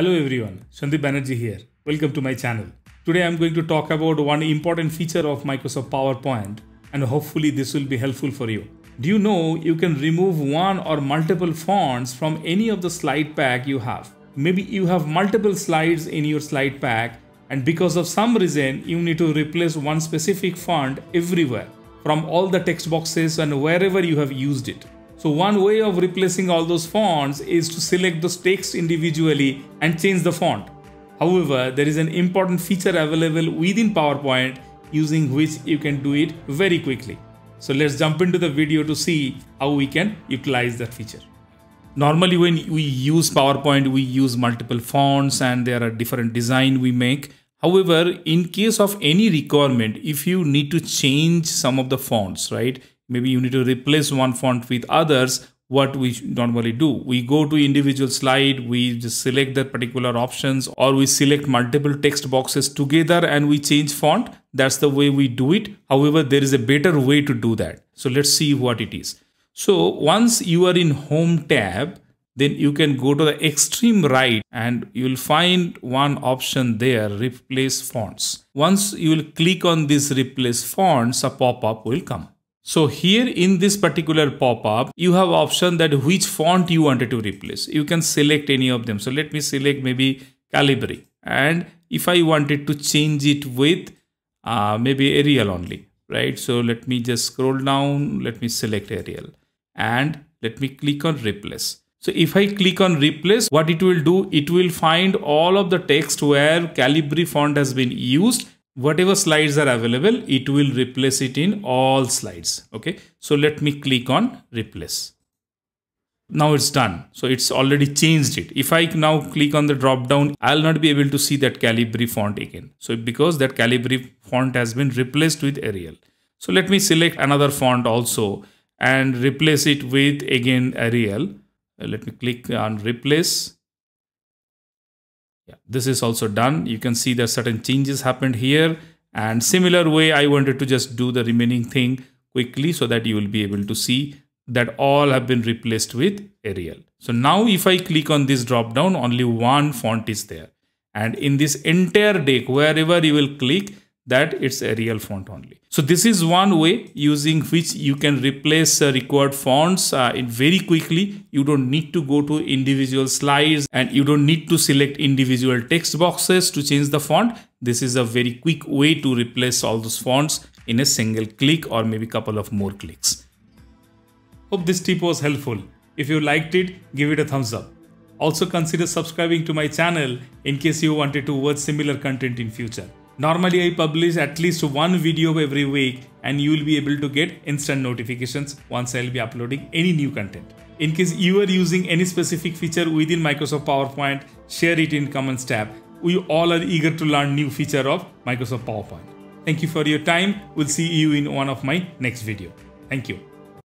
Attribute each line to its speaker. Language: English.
Speaker 1: Hello everyone, Sandeep Banerjee here. Welcome to my channel. Today I am going to talk about one important feature of Microsoft PowerPoint and hopefully this will be helpful for you. Do you know you can remove one or multiple fonts from any of the slide pack you have? Maybe you have multiple slides in your slide pack and because of some reason you need to replace one specific font everywhere from all the text boxes and wherever you have used it. So one way of replacing all those fonts is to select those text individually and change the font. However, there is an important feature available within PowerPoint using which you can do it very quickly. So let's jump into the video to see how we can utilize that feature. Normally when we use PowerPoint, we use multiple fonts and there are different designs we make. However, in case of any requirement, if you need to change some of the fonts, right? Maybe you need to replace one font with others. What we normally do, we go to individual slide, we just select that particular options, or we select multiple text boxes together and we change font. That's the way we do it. However, there is a better way to do that. So let's see what it is. So once you are in Home tab, then you can go to the extreme right and you will find one option there, Replace Fonts. Once you will click on this Replace Fonts, a pop-up will come. So here in this particular pop-up, you have option that which font you wanted to replace. You can select any of them. So let me select maybe Calibri. And if I wanted to change it with maybe Arial only, right? So let me just scroll down. Let me select Arial and let me click on Replace. So if I click on Replace, what it will do, it will find all of the text where Calibri font has been used. Whatever slides are available, it will replace it in all slides. Okay, so let me click on Replace. Now it's done. So it's already changed it. If I now click on the drop down, I'll not be able to see that Calibri font again. So because that Calibri font has been replaced with Arial. So let me select another font also and replace it with again Arial. Let me click on Replace. Yeah, this is also done. You can see that certain changes happened here, and similar way I wanted to just do the remaining thing quickly so that you will be able to see that all have been replaced with Arial. So now if I click on this drop down, only one font is there, and in this entire deck wherever you will click, that it's Arial font only. So this is one way using which you can replace required fonts in very quickly. You don't need to go to individual slides and you don't need to select individual text boxes to change the font. This is a very quick way to replace all those fonts in a single click or maybe couple of more clicks. Hope this tip was helpful. If you liked it, give it a thumbs up. Also consider subscribing to my channel in case you wanted to watch similar content in future. Normally I publish at least one video every week and you will be able to get instant notifications once I'll be uploading any new content. In case you are using any specific feature within Microsoft PowerPoint, share it in comments tab. We all are eager to learn new feature of Microsoft PowerPoint. Thank you for your time. We'll see you in one of my next video. Thank you.